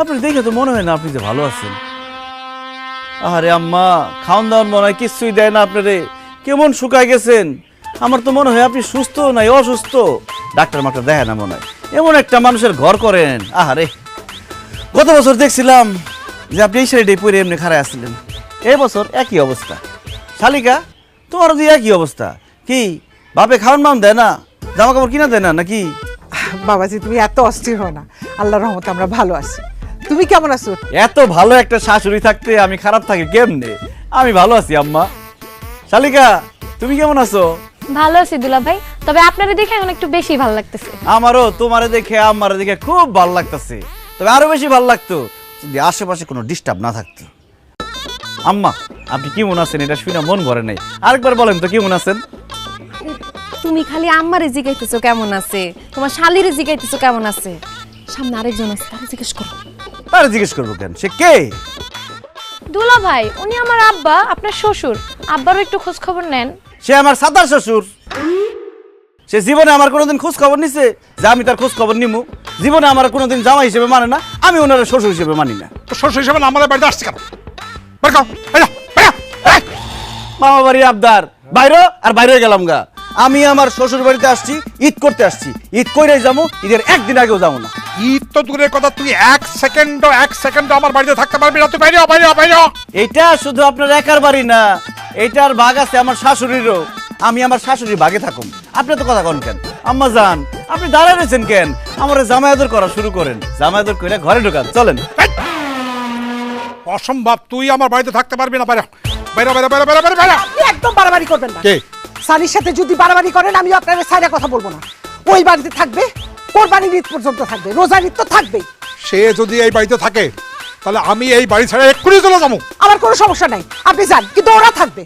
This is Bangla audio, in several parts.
আপনি দেখে তো মনে হয় না আপনি যে ভালো আছেন। আরে আম্মা, খাওন দাওয়ান মনে হয় কিছুই দেয় না আপনারে, কেমন শুকায় গেছেন। আমার তো মনে হয় আপনি সুস্থ নাই অসুস্থ, ডাক্তার মাক্তার দেখে না মনে হয়। এমন একটা মানুষের ঘর করেন। আহারে, গত বছর দেখছিলাম যে আপনি এই সাইডে পরে এমনি খাড়ায় আসছিলেন, এই বছর একই অবস্থা। শালিকা, তোমারও দিয়ে একই অবস্থা। কি বাপে খাওয়ান মান দেয় না, জামা কাপড় কিনা দেয় না নাকি? বাবাজি তুমি এত অস্থির হও না, আল্লাহর রহমতে আমরা ভালো আছি। তুমি কেমন আছো? এত ভালো একটা শাশুড়ি থাকতে আমি খারাপ থাকি কেমনে? আমি ভালো আছি আম্মা। শালিকা, তুমি কেমন আছো? ভালো আছি দুলা ভাই, তবে আপনারে দেখে এখন একটু বেশি ভালো লাগতেছে। আমারও তোমারে দেখে আমারে দেখে খুব ভালো লাগতেছে, তবে আরো বেশি ভালো লাগতো যদি আশেপাশে কোনো ডিস্টার্ব না থাকতো। আম্মা, আপনি কেমন আছেন এটা শুনে মন ভরে নাই, আরেকবার বলেন তো কেমন আছেন? তুমি খালি আম্মারে জিগাইতেছো কেমন আছে, তোমার শালিরে জিগাইতেছো কেমন আছে। সামনে আরেকজন আছে, তারে জিজ্ঞেস করো। তারে জিজ্ঞেস করবো কেন, সে কে? দুলা ভাই, উনি আমার আব্বা, আপনার শ্বশুর। আব্বারও একটু খোঁজ খবর নেন। সে আমার সাতার শ্বশুর। সে জীবনে আমার কোনোদিন খোঁজ খবর নিছে যে আমি তার খোঁজ খবর নিমু? জীবনে আমার কোনোদিন জামাই হিসেবে মানে না, আমি ওনার শ্বশুর হিসেবে মানি না। তো শ্বশুর হিসেবে আমাদের বাড়িতে আসছে কেন? বের কর, মামা বাড়ির আবদার, বাইরে আর বাইরে গেলাম গা। আমি আমার শ্বশুর বাড়িতে আসছি, ঈদ করতে আসছি, ঈদ কইরাই যাবো, ঈদের একদিন আগেও যাবো না। ঈদ তো দূরের কথা, তুই এক সেকেন্ড আমার বাড়িতে থাকতে পারবি না। তুই বাইরে বাইরে। এটা শুধু আপনার একার বাড়ি না, এটার ভাগ আছে আমার শাশুড়িরও। আমি আমার শাশুড়ির ভাগে থাকুম। আপনি তো কথা কন কেন? আম্মা জান, আপনি দাঁড়ায় রয়েছেন কেন? আমার জামাই আদর করা শুরু করেন, জামাই আদর করে ঘরে ঢোকান, চলেন। অসম্ভব, তুই আমার বাড়িতে থাকতে পারবি না। বাইরে বাইরে বাইরে বাইরে বাইরে বাইরে। আপনি একদম বাড়াবাড়ি করবেন না। কে? সানির সাথে যদি বাড়াবাড়ি করেন আমি আপনার সাইডে কথা বলবো না। ওই বাড়িতে থাকবে, কোরবানির ঈদ পর্যন্ত থাকবে, রোজার ঈদ তো থাকবেই। সে যদি এই বাড়িতে থাকে তাহলে আমি এই বাড়ি ছেড়ে এক্ষুনি চলে যাবো। আমার কোনো সমস্যা নাই, আপনি যান, কিন্তু ওরা থাকবে।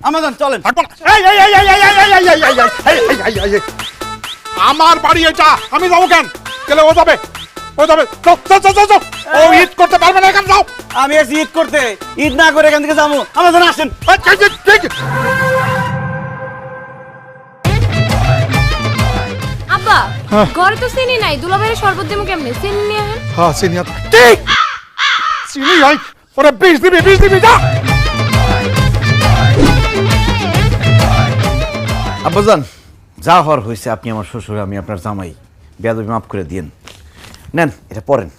আমার জান চলেন। থাকবো না। আমার বাড়ি এটা, আমি যাবো কেন? গেলে ও যাবে। ও ঈদ করতে পারবে না, এখানে যাও। আমি এসে ঈদ করতে, ঈদ না করে এখান থেকে যাবো। আমার জান আসেন। আব্বা, ঘরে তো চিনি নাই, দুলা ভাইয়ের শরবত দেবো কেমনে? চিনি নিয়ে আহেন। হ্যাঁ, চিনি ঠিক চিনি হয়। ওরা বিষ দিবি যা। আব্বাজান, যা হওয়ার হয়েছে, আপনি আমার শ্বশুর, আমি আপনার জামাই, বেয়াদবি মাফ করে দিয়েন। নেন, এটা পরেন।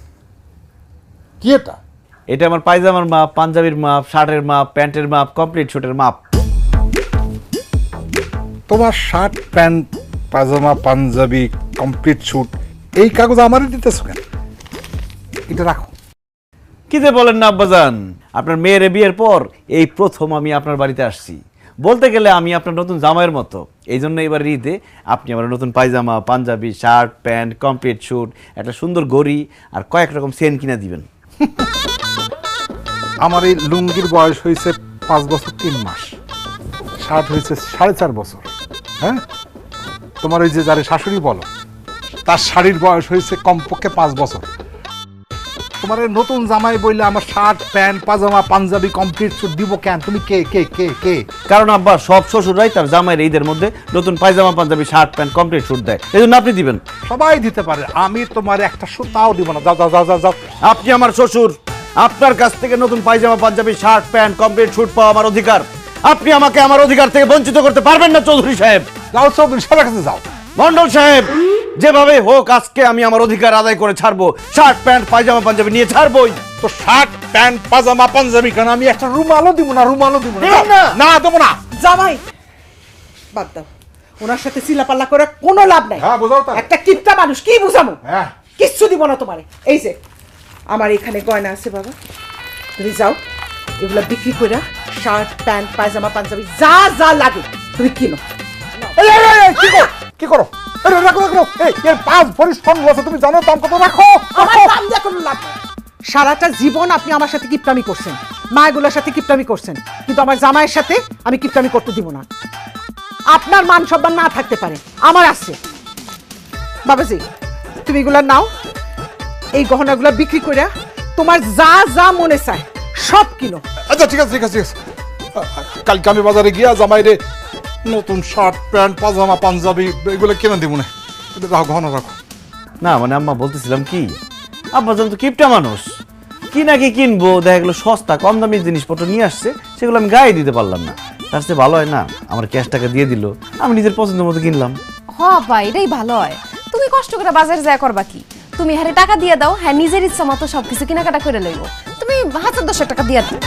কি এটা? এটা আমার পায়জামার মাপ, পাঞ্জাবির মাপ, শার্টের মাপ, প্যান্টের মাপ, কমপ্লিট শুটের মাপ। তোমার শার্ট, প্যান্ট, পাজামা, পাঞ্জাবি, কমপ্লিট স্যুট, এই কাগজ আমারই দিতেছো কেন? এটা রাখো। কি যে বলেন না আব্বাজান, আপনার মেয়ের বিয়ের পর এই প্রথম আমি আপনার বাড়িতে আসছি। বলতে গেলে আমি আপনার নতুন জামাইয়ের মতো। এই জন্য এবার ঈদে আপনি আমার নতুন পায়জামা, পাঞ্জাবি, শার্ট, প্যান্ট, কমপ্লিট স্যুট, একটা সুন্দর ঘড়ি আর কয়েক রকম চেন কিনা দিবেন। আমার এই লুঙ্গির বয়স হয়েছে 5 বছর 3 মাস, শার্ট হয়েছে 4.5 বছর। হ্যাঁ, তোমার ওই যে যারে শাশুড়ি বলো, তার শাড়ির বয়স হয়েছে কমপক্ষে 5 বছর। তোমার এই নতুন জামাই বললে আমার শার্ট, প্যান্ট, পাজামা, পাঞ্জাবি, কমপ্লিট স্যুট দিব কেন? তুমি কে কে কে কে? কারণ আব্বা, সব শ্বশুররাই তার জামাইয়ের ঈদের মধ্যে নতুন পায়জামা, পাঞ্জাবি, শার্ট, প্যান্ট, কমপ্লিট স্যুট দেয়, এই জন্য আপনি দিবেন। সবাই দিতে পারে, আমি তোমার একটা সুতাও দিব না। যাও যাও যাও যাও যাও। আপনি আমার শ্বশুর, আপনার কাছ থেকে নতুন পায়জামা, পাঞ্জাবি, শার্ট, প্যান্ট, কমপ্লিট স্যুট পাওয়া আমার অধিকার। আপনি আমাকে আমার অধিকার থেকে বঞ্চিত করতে পারবেন না চৌধুরী সাহেব। যাও চৌধুরী সাহেবের কাছে যাও। মন্ডল সাহেব, যেভাবে হোক আজকে আমি আমার অধিকার আদায় করে ছাড়বো। শার্ট, প্যান্ট, পায়জামা, পাঞ্জাবি নিয়ে ছাড়বোই। তো শার্ট, প্যান্ট, পাজামা, পাঞ্জাবি কেন? আমি একটা রুমালও দিব না, রুমালও দিব না। দিবেন না? না, দেবো না। জামাই, বাদ দাও, ওনার সাথে চিলাপাল্লা করে কোনো লাভ নাই। হ্যাঁ, বোঝাও তাই। একটা কিপটা মানুষ, কি বুঝামো? হ্যাঁ। কিচ্ছু দিব না তোমারে। এই যে আমার এখানে গয়না আছে বাবা, তুমি যাও এগুলা বিক্রি করে শার্ট, প্যান্ট, পায়জামা, পাঞ্জাবি যা যা লাগে তুমি কিনো। এই, এই, এই, এই, কি করো? আরে রাখো রাখো। এই এর 5 ভরি স্বর্ণ আছে, তুমি জানো দাম কত? রাখো। আমার দাম দিয়ে কোনো লাভ নাই। সারাটা জীবন আপনি আমার সাথে কিপটামি করছেন, মায়েগুলোর সাথে কিপটামি করছেন, কিন্তু আমার জামাইয়ের সাথে আমি কিপটামি করতে দিব না। আপনার মান সম্মান না থাকতে পারে, আমার আছে। বাবাজি, তুমি এগুলা নাও, এই গহনাগুলা বিক্রি করে তোমার যা যা মনে চায় সব কিনো। আচ্ছা, ঠিক আছে ঠিক আছে ঠিক আছে। কালকে আমি বাজারে গিয়া জামাইরে নতুন শার্ট, প্যান্ট, পাজামা, পাঞ্জাবি এগুলো কিনে দিব না। রাখো, গহনা রাখো। না মানে আম্মা, বলতেছিলাম কি, আব্বাজান তো কিপটা মানুষ, কি নাকি কিনবো, দেখা গেলো সস্তা কম দামি জিনিসপত্র নিয়ে আসছে, সেগুলো আমি গায়ে দিতে পারলাম না। তার চেয়ে ভালো হয় না আমার ক্যাশ টাকা দিয়ে দিল, আমি নিজের পছন্দের মতো কিনলাম। হ ভাই, এটাই ভালো হয়। তুমি কষ্ট করে বাজারে যায় করবা কি? তুমি হারে টাকা দিয়ে দাও, হ্যাঁ নিজের ইচ্ছা মতো সবকিছু কেনাকাটা করে লইব। তুমি 1000-1000 টাকা দিয়ে দাও।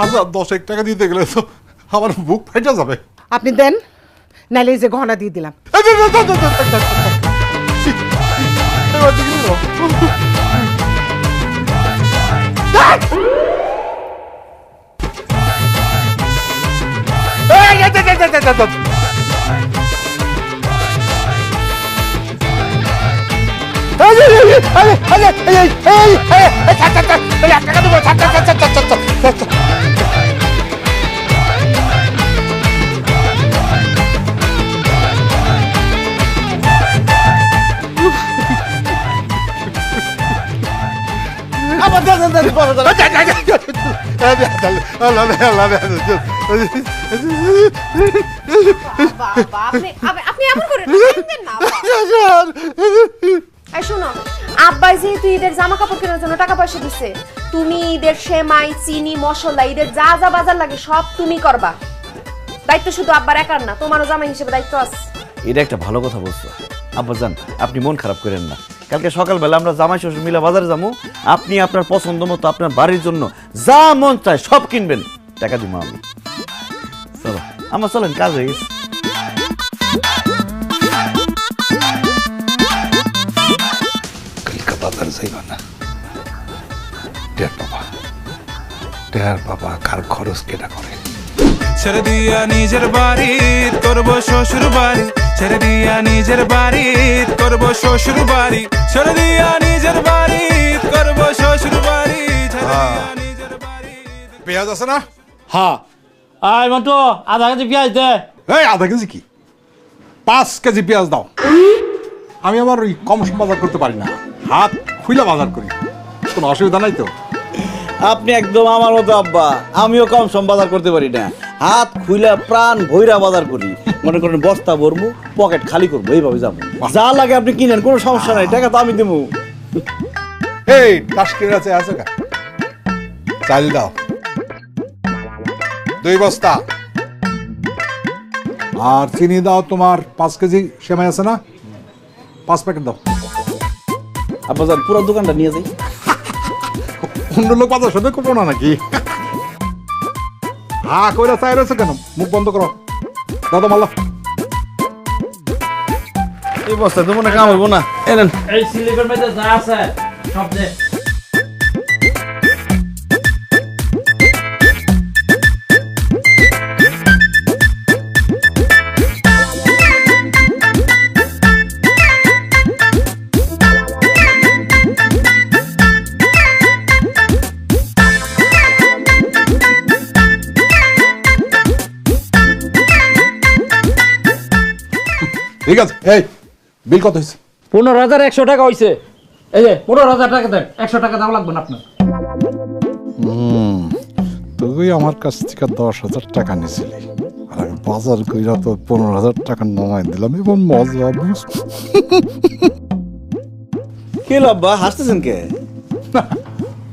1000 টাকা দিতে গেলে তো আমার বুক ফাইটা যাবে। আপনি দেন, নাইলে এই যে গহনা দিয়ে দিলাম। আপনি এমন করেন না। এই শোনো, আব্বাই যেহেতু ঈদের জামা কাপড় কেনার জন্য টাকা পয়সা দিচ্ছে, তুমি ঈদের সেমাই, চিনি, মশলা, ঈদের যা যা বাজার লাগে সব তুমি করবা। দায়িত্ব শুধু আব্বার একার না, তোমারও জামাই হিসেবে দায়িত্ব আছে। এটা একটা ভালো কথা বলছো আব্বাজান, আপনি মন খারাপ করেন না। কালকে সকালবেলা আমরা জামাই শ্বশুর মিলে বাজারে যাবো, আপনি আপনার পছন্দ মতো আপনার বাড়ির জন্য যা মন চায় সব কিনবেন, টাকা দিব আমি। চলো আমার চলেন, কাজ হয়ে গেছে। বাজারে যাইবা না, টের বাবা কার খরচ কেটা করে। ছেড়ে দিয়া নিজের বাড়ি করবো শ্বশুর বাড়ি, ছেড়ে দিয়া নিজের বাড়ি করবো শ্বশুর বাড়ি, ছেড়ে দিয়া নিজের বাড়ি করবো শ্বশুর বাড়ি, ছেড়ে দিয়া নিজের বাড়ি। পেঁয়াজ আছে না? হ্যাঁ, আয় মন্টু, আধা কেজি পেঁয়াজ দে। এই আধা কেজি কি, 5 কেজি পেঁয়াজ দাও। আমি আমার ওই কম সম বাজার করতে পারি না, হাত খুইলা বাজার করি, কোনো অসুবিধা নাই তো? আপনি একদম আমার মতো আব্বা, আমিও কম সম বাজার করতে পারি না, হাত খুইলা প্রাণ ভৈরা বাজার করি। মনে করেন বস্তা ভরবো, পকেট খালি করবো, এইভাবে যাবো। যা লাগে আপনি কিনেন, কোনো সমস্যা নাই, টাকা তো আমি দেবো। এই টাস্কির আছে আছে কা চাল দাও 2 বস্তা, আর চিনি দাও তোমার 5 কেজি, সেমাই আছে না 5 প্যাকেট দাও। আব্বাজান পুরো দোকানটা নিয়ে যাই। অন্য লোক বাজার সাথে করবো না নাকি? হা কইরা চাই রয়েছে কেন, মুখ বন্ধ করো, দাদা মাল্লা। এই বস্তা তো মনে কাম হইব না, এনেন। এই সিলিপের মধ্যে যা আছে সব দে। ঠিক আছে, এই বিল কত হয়েছে? 15,100 টাকা হয়েছে। এই যে 15,000 টাকা দেন, 100 টাকা দাম লাগবে না আপনার। তুই আমার কাছ থেকে 10,000 টাকা নিয়েছিলি, আর আমি বাজার কইরা তো 15,000 টাকা নামাই দিলাম, এবং মজা বুঝ। কি আব্বা হাসতেছেন কে?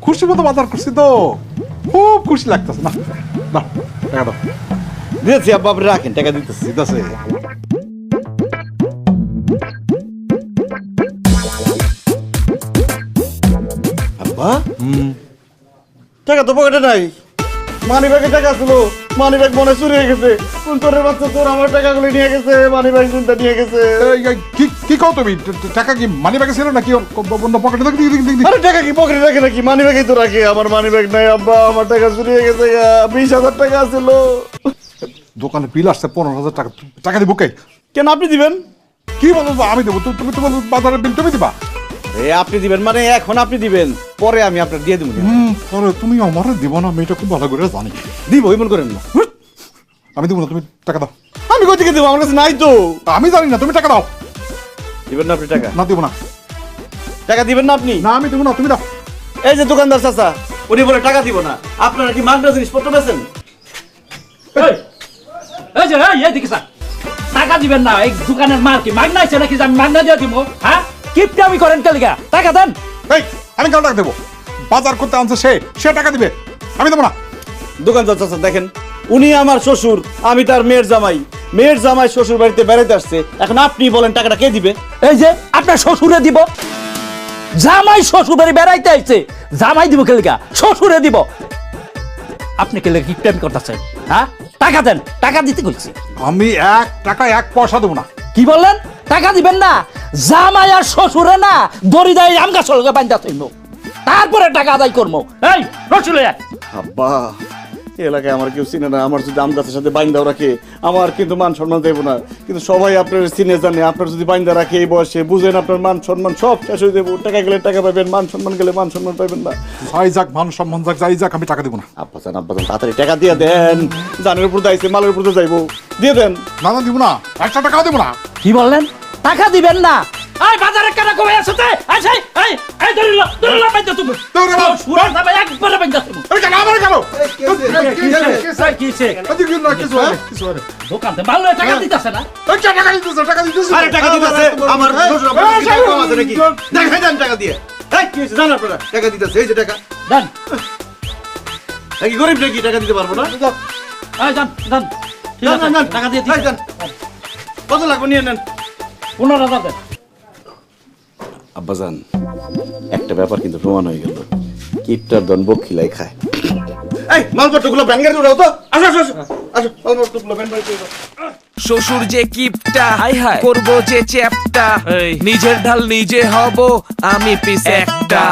খুশি মতো বাজার করছি তো, খুব খুশি লাগতেছে। না না, টাকা দাও। দিয়েছি আব্বা, আপনি রাখেন, টাকা দিতেছি। ঠিক আছে, আব্বা টাকা তো পকেটে নাই, মানি ব্যাগে টাকা ছিল, মানি ব্যাগ মনে চুরি হয়ে গেছে। কোন তোরের বাচ্চা তোর আমার টাকাগুলো নিয়ে গেছে, মানি ব্যাগ চিন্তা নিয়ে গেছে। কি কও তুমি? টাকা কি মানি ব্যাগে ছিল নাকি অন্য পকেটে? আরে টাকা কি পকেটে রাখে নাকি, মানি ব্যাগেই তো রাখে। আমার মানি ব্যাগ নাই আব্বা, আমার টাকা চুরি হয়ে গেছে। 20,000 টাকা ছিল। দোকানে বিল আসছে 15,000 টাকা, টাকা দিব কে? কেন আপনি দিবেন? কি বলবো, আমি দেবো? তুমি তো বলবো বাজারের বিল তুমি দিবা। আপনি দিবেন মানে এখন আপনি দিবেন, পরে আমি আপনার দিয়ে দেবো। পরে তুমি আমার দিব না, আমি এটা খুব ভালো করে জানি। দিব এমন করেন না, আমি দিব না, তুমি টাকা দাও। আমি কই থেকে দেবো, আমার কাছে নাই তো। আমি জানি না, তুমি টাকা দাও। দিবেন না আপনি টাকা? না দিব না। টাকা দিবেন না আপনি? না আমি দিব না, তুমি দাও। এই যে দোকানদার চাচা, উনি বলে টাকা দিব না। আপনারা কি মাগনা জিনিসপত্র বেচেন? এই যে এই দিকে স্যার, টাকা দিবেন না, এই দোকানের মাল কি মাগনা আছে নাকি যে আমি মাগনা দিয়ে দিব? হ্যাঁ, কিপটা আমি করেন কেলিগা? টাকা দেন। এই আমি কেন টাকা দেবো? বাজার করতে আনছে সে টাকা দিবে, আমি দেবো না। দোকানদার চাচা দেখেন, উনি আমার শ্বশুর, আমি তার মেয়ের জামাই শ্বশুর বাড়িতে বেড়াতে আসছে, এখন আপনি বলেন টাকাটা কে দিবে? এই যে আপনার শ্বশুরে দিব। জামাই শ্বশুর বাড়ি বেড়াইতে আইছে, জামাই দিব কেলিগা? শ্বশুরে দিব। আপনি কেলিগা কিপটামি করতেছেন? হ্যাঁ, টাকা দেন, টাকা দিতে কইছি। আমি 1 টাকা 1 পয়সা দেবো না। কি বললেন? টাকা দিবেন না? জামাই আর শ্বশুরে না দড়ি দেয় আম গাছ লগে বান্ধা থইব, তারপরে টাকা আদায় করবো। এই রসুলে আব্বা, এই এলাকায় আমার কেউ চিনে না, আমার যদি আম গাছের সাথে বাইন্দাও রাখে আমার কিন্তু মান সম্মান দেবো না, কিন্তু সবাই আপনার চিনে জানে, আপনার যদি বাইন্দা রাখে এই বয়সে বুঝেন আপনার মান সম্মান সব শেষ হয়ে দেবো। টাকা গেলে টাকা পাবেন, মান সম্মান গেলে মান সম্মান পাবেন না। যাই যাক, মান সম্মান যাক, যাই যাক, আমি টাকা দেবো না। আব্বা যান তাড়াতাড়ি টাকা দিয়ে দেন, জানের উপর দাইছে মালের উপর যাইবো, দিয়ে দেন। না না দিব না, 1 টাকাও দেবো না। কি বললেন? টাকা দিবেন না? এই বাজারে কেন কমে আসছে? এই দড়িলা বাইন্দা তুমি সুরা যাবে একবারে বাইন্দা তুমি। এই কেন আমার কেন? কিছে কিছু দোকানতে মাল লয়ে টাকা দিতেছে না? এই টাকা দিতেছে, টাকা দিতেছে। আরে টাকা দিতেছে আমার শ্বশুর আব্বা কি টাকা কম আছে নাকি? দেখাই দেন টাকা দিয়ে। এই কি হইছে জান আপনারা? টাকা দিতেছে, এই যে টাকা দেন। নাকি গরিব নাকি টাকা দিতে পারবো না? এই দেন দেন, ঠিক আছে টাকা দিয়ে দিন। কত লাগবে নিয়ে নেন। 15,000 দেন। আব্বাজান, একটা ব্যাপার কিন্তু প্রমাণ হয়ে গেল, কিপটার দন বকিলাই খায়। এই মালপত্রগুলো ব্যান গাড়িতে উঠাও তো। আসো আসো আসো, মালপত্রগুলো ব্যান গাড়িতে উঠাও। শ্বশুর যে কিপটা, করবো যে চ্যাপটা, নিজের ঢাল নিজে হব আমি পিস একটা।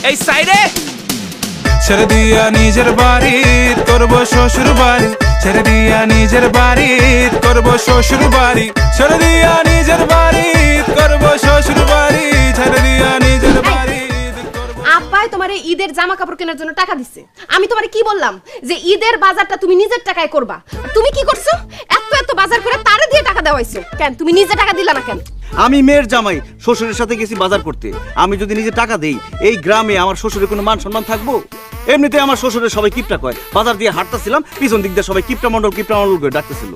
এই সাইডে ছেড়ে দিয়া নিজের বাড়ি করবো শ্বশুর বাড়ি, ছেড়ে দিয়া নিজের বাড়ি করবো শ্বশুর বাড়ি, ছেড়ে দিয়া নিজের বাড়ি করবো শ্বশুর বাড়ি, ছেড়ে দিয়া নিজের বাড়ি। আব্বাই তোমারে ঈদের জামা কাপড় কেনার জন্য টাকা দিচ্ছে, আমি তোমারে কি বললাম যে ঈদের বাজারটা তুমি নিজের টাকায় করবা, আর তুমি কি করছো? এত বাজার করে তারে দিয়ে টাকা দেওয়াইছো কেন? তুমি নিজে টাকা দিলা না কেন? আমি মেয়ের জামাই, শ্বশুরের সাথে গেছি বাজার করতে, আমি যদি নিজে টাকা দেই এই গ্রামে আমার শ্বশুরের কোনো মান সম্মান থাকবো? এমনিতে আমার শ্বশুরের সবাই কিপটা কয়, বাজার দিয়ে হাঁটতেছিলাম পিছন দিক দিয়ে সবাই কিপটা মন্ডল করে ডাকতেছিল।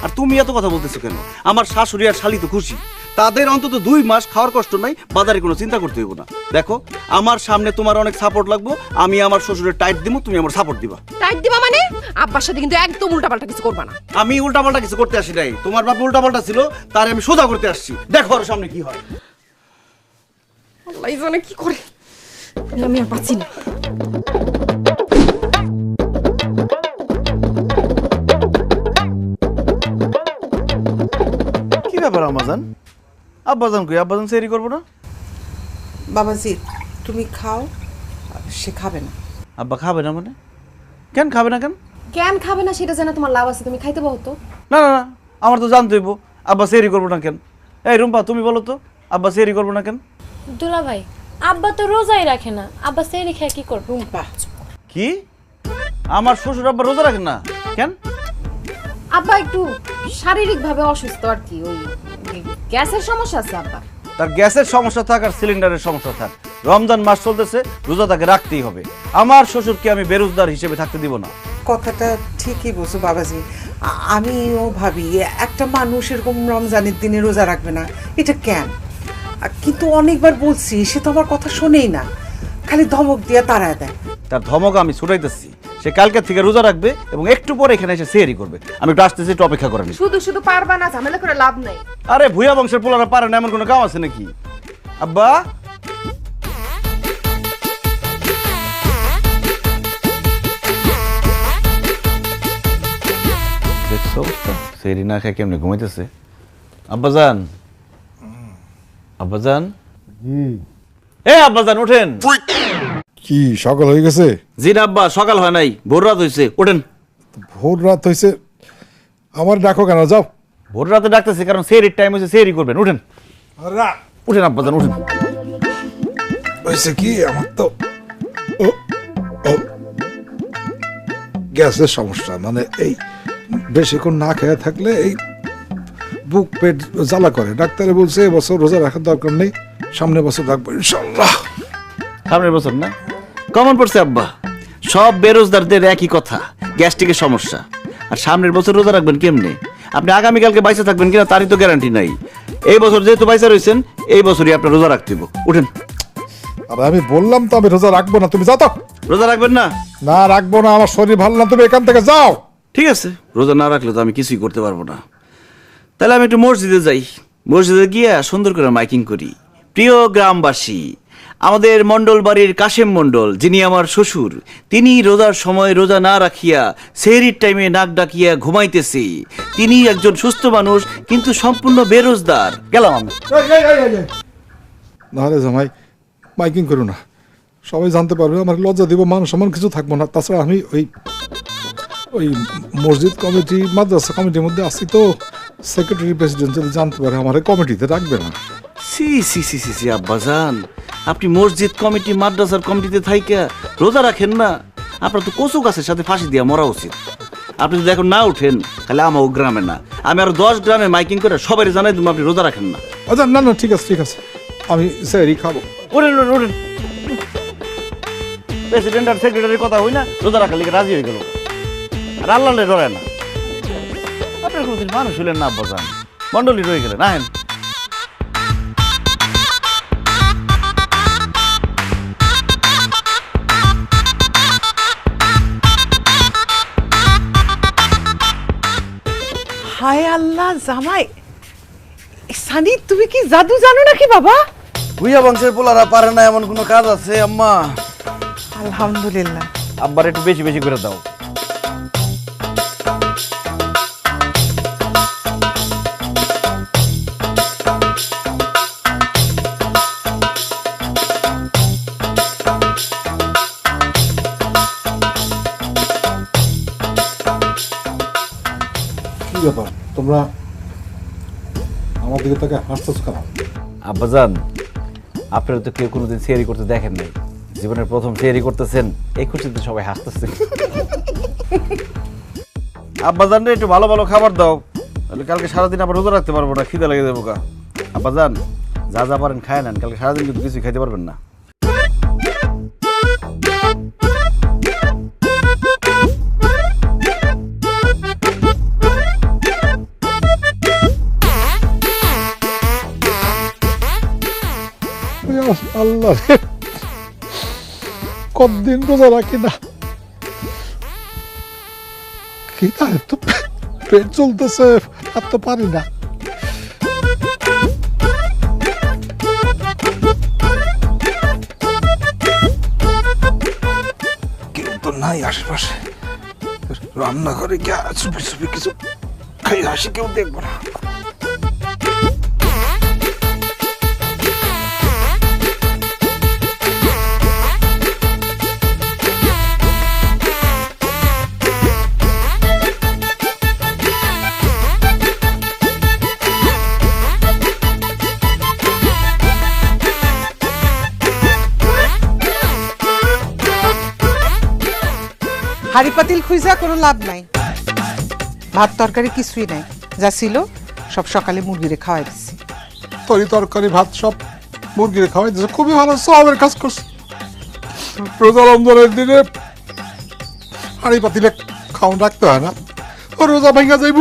আর তুমি এত কথা বলতেছো কেন? আমার শাশুড়ি আর শালি তো খুশি, তাদের অন্তত 2 মাস খাওয়ার কষ্ট নাই, বাজারে কোনো চিন্তা করতে হইব না। দেখো আমার সামনে তোমার অনেক সাপোর্ট লাগবো, আমি আমার শ্বশুরের টাইট দিব, তুমি আমার সাপোর্ট দিবা। টাইট দিবা মানে? আব্বার সাথে কিন্তু একদম উল্টাপাল্টা কিছু করবা না। আমি উল্টাপাল্টা কিছু করতে আসি নাই, তোমার বাপ উল্টাপাল্টা ছিল, তার আমি সোজা করতে আসছি। দেখো আর সামনে কি হয়। আল্লাহ জানে কি করে, আমি আর পাচ্ছি না। কি ব্যাপার আমাজান? আব্বাজান কই? আব্বাজান সেরি করবো না? বাবাজি তুমি খাও, সে খাবে না। আব্বা খাবে না মানে? কেন খাবে না কেন? কেন খাবে না সেটা জানা তোমার লাভ আছে, তুমি খাইতে পারো তো। না না না, আমার তো জানতে হইব আব্বা সেরি করবো না কেন। এই রুম্পা তুমি বলো তো, আব্বা সেরি করবো না কেন? দুলা ভাই, আব্বা তো রোজাই রাখে না, আব্বা সেরি খেয়ে কি করবে? কি? আমার শ্বশুর আব্বা রোজা রাখেন না কেন? আব্বা একটু শারীরিক ভাবে অসুস্থ আর কি, ওই গ্যাসের সমস্যা আছে আব্বা। তার গ্যাসের সমস্যা থাক আর সিলিন্ডারের সমস্যা থাক, রমজান মাস চলতেছে, রোজা তাকে রাখতেই হবে। আমার শ্বশুরকে আমি বেরোজগার হিসেবে থাকতে দিব না। কথাটা ঠিকই বলছো বাবাজি, আমিও ভাবি একটা মানুষ এরকম রমজানের দিনে রোজা রাখবে না, এটা কেন? কিন্তু অনেকবার বলছি, সে তো আমার কথা শোনেই না, খালি ধমক দিয়ে তাড়ায় দেয়। তার ধমক আমি ছুটাইতেছি, সে কালকে থেকে রোজা রাখবে এবং একটু পরে এখানে এসে সেহরি করবে। আমি একটু আসতেছি, একটু অপেক্ষা করেন। শুধু শুধু পারবা না, ঝামেলা করে লাভ নাই। আরে ভুয়া বংশের পোলারা পারে না এমন কোনো কাম আছে নাকি? আব্বা দেখছো সেহরি না খেয়ে কেমনে ঘুমাইতেছে? আব্বাজান, আব্বাজান, এ আব্বাজান ওঠেন। কি সকাল হয়ে গেছে? জি না আব্বা, সকাল হয় নাই, ভোর রাত হয়েছে, ওঠেন। ভোর রাত হয়েছে, আমার ডাকো কেন? যাও। ভোর রাতে ডাকতেছে কারণ সেহরির টাইম হয়েছে, সেহরি করবেন, উঠেন উঠেন আব্বাজান উঠেন। হয়েছে কি, আমার তো গ্যাসের সমস্যা, মানে এই বেশিক্ষণ না খেয়ে থাকলে এই বুক পেট জ্বালা করে। ডাক্তারে বলছে এবছর রোজা রাখার দরকার নেই, সামনের বছর রাখবো ইনশাল্লাহ। সামনের বছর না? কমন পড়ছে আব্বা, সব বেরোজগারদের একই কথা, গ্যাস্ট্রিকের সমস্যা। আর সামনের বছর রোজা রাখবেন কেমনে? আপনি আগামীকালকে বাইসা থাকবেন কিনা তারই তো গ্যারান্টি নাই। এই বছর যেহেতু বাইসা রয়েছেন, এই বছরই আপনার রোজা রাখতে হবে। উঠেন। আরে আমি বললাম তো আমি রোজা রাখবো না, তুমি যাও তো। রোজা রাখবেন না? না রাখবো না, আমার শরীর ভালো না, তুমি এখান থেকে যাও। ঠিক আছে, রোজা না রাখলে তো আমি কিছুই করতে পারবো না। তাহলে আমি একটু মসজিদে যাই, মসজিদে গিয়ে সুন্দর করে মাইকিং করি। প্রিয় গ্রামবাসী, আমাদের মণ্ডল বাড়ির কাশেম মণ্ডল, যিনি আমার শ্বশুর, তিনি রোজার সময় রোজা না রাখিয়া সেহরির টাইমে নাক ডাকিয়া ঘুমাইতেছে। তিনি একজন সুস্থ মানুষ, কিন্তু সম্পূর্ণ বেরোজগার। গেলাম আমি। না রে জামাই, মাইকিং করো না, সবাই জানতে পারবে, আমার লজ্জা দিব, মান সম্মান কিছু থাকবো না। তাছাড়া আমি ওই মসজিদ কমিটি মাদ্রাসা কমিটির মধ্যে আছি তো, সেক্রেটারি প্রেসিডেন্ট যদি জানতে পারে আমার কমিটিতে রাখবে না। সি সি সি সি সি আব্বাজান, আপনি মসজিদ কমিটি মাদ্রাসার কমিটিতে থাইকা রোজা রাখেন না? আপনার তো কচু গাছের সাথে ফাঁসি দিয়া মরা উচিত। আপনি যদি এখন না উঠেন, তাহলে আমার গ্রামে না, আমি আরো 10 গ্রামে মাইকিং করে সবাই জানাই দেবো আপনি রোজা রাখেন না। আচ্ছা না না, ঠিক আছে ঠিক আছে, আমি সেহরি খাবো। Oren Oren Oren. প্রেসিডেন্ট আর সেক্রেটারির কথা হই না, রোজা রাখার লিগে রাজি হয়ে গেল, আর আল্লাহ ডরায় না। আপনার কোনোদিন মানুষ হইলেন না আব্বাজান, মন্ডলী রয়ে গেলেন। আহেন। হায় আল্লাহ জামাই, সানি তুমি কি জাদু জানো নাকি বাবা? ভুইয়া বংশের পোলারা পারে না এমন কোনো কাজ আছে আম্মা? আলহামদুলিল্লাহ। আব্বার একটু বেশি বেশি করে দাও। কি ব্যাপার, তোমরা আমার দিকে তাকে হাসতেছ কেন? আব্বাজান, আপনারা তো কেউ কোনোদিন সিয়ারি করতে দেখেন নাই, জীবনের প্রথম সিয়ারি করতেছেন, এই খুশিতে সবাই হাসতেছে। আব্বাজান রে একটু ভালো ভালো খাবার দাও, তাহলে কালকে সারাদিন আবার রোজা রাখতে পারবো না, খিদে লেগে যাবো। আব্বাজান, যা যা পারেন খায় নেন, কালকে সারাদিন কিন্তু কিছুই খাইতে পারবেন না। আল্লাহ, কতদিন রোজা রাখি না, কি তো পেট চলতেছে, আর তো পারি না। কেউ তো নাই আশেপাশে, রান্না করে গিয়ে চুপি চুপি কিছু খাই হাসি, কেউ দেখবো না। হাড়ি পাতিল খুঁজা কোনো লাভ নাই, ভাত তরকারি কিছুই নাই, যা ছিল সব সকালে মুরগিরে খাওয়াই দিচ্ছি। তরি তরকারি ভাত সব মুরগিরে খাওয়াই দিচ্ছে, খুবই ভালো সবের কাজ করছে। রোজা রমজানের দিনে হাড়ি পাতিলে খাওয়ান রাখতে হয় না, ও রোজা ভাঙ্গা যাইব।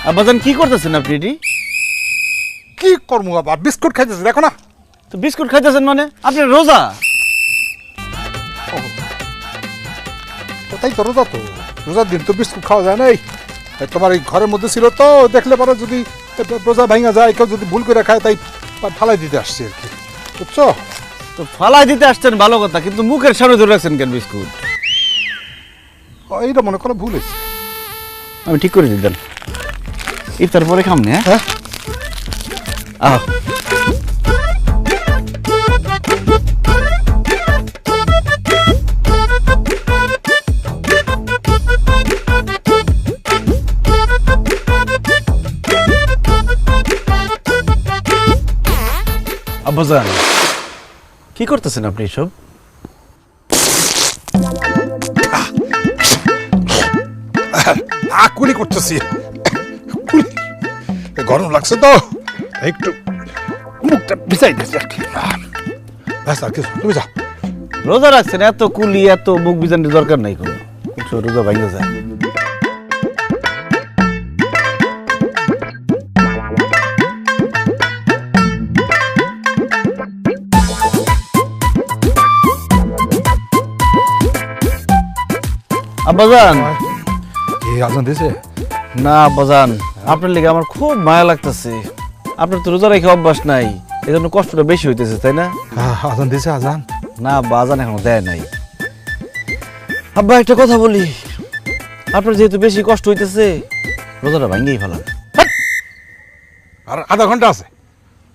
আব্বাজান, কি করতেছেন আপনি? এটি কি করবো আবার, বিস্কুট খাইতেছে, দেখো না। তো বিস্কুট খাইতেছেন মানে আপনি রোজা? তাই তো রোজা, তো রোজার দিন তো বিস্কুট খাওয়া যায় নাই। তোমার এই ঘরের মধ্যে ছিল তো, দেখলে পরে যদি রোজা ভাঙা যায়, কেউ যদি ভুল করে খায়, তাই ফালাই দিতে আসছি আর কি, বুঝছো? তো ফালাই দিতে আসছেন ভালো কথা, কিন্তু মুখের সামনে ধরে রাখছেন কেন বিস্কুট? এইটা মনে করো ভুল হয়েছে। আমি ঠিক করে দিতেন, ইফতার পরে খামনি। হ্যাঁ, আহ আব্বাজান কি করতেছেন আপনি এসব? কুলি করতেছি, গরম লাগছে তো একটু মুখটা ভিজাই দিচ্ছি আর কি। ব্যাস আর কিছু, তুমি যাও। রোজা রাখছেন, এত কুলি এত মুখ বিজানোর দরকার নাই কোনো, রোজা ভাঙে যায়। আব্বাজান এই আজান দিয়েছে? না আব্বাজান, আপনার লেগে আমার খুব মায়া লাগতেছে। আপনার তো রোজা রেখে অভ্যাস নাই, এই জন্য কষ্টটা বেশি হইতেছে, তাই না? আজান দিয়েছে? আজান না আব্বা, আজান এখনো দেয় নাই। আব্বা একটা কথা বলি, আপনার যেহেতু বেশি কষ্ট হইতেছে, রোজাটা ভাঙ্গেই ফেলান। আর আধা ঘন্টা আছে,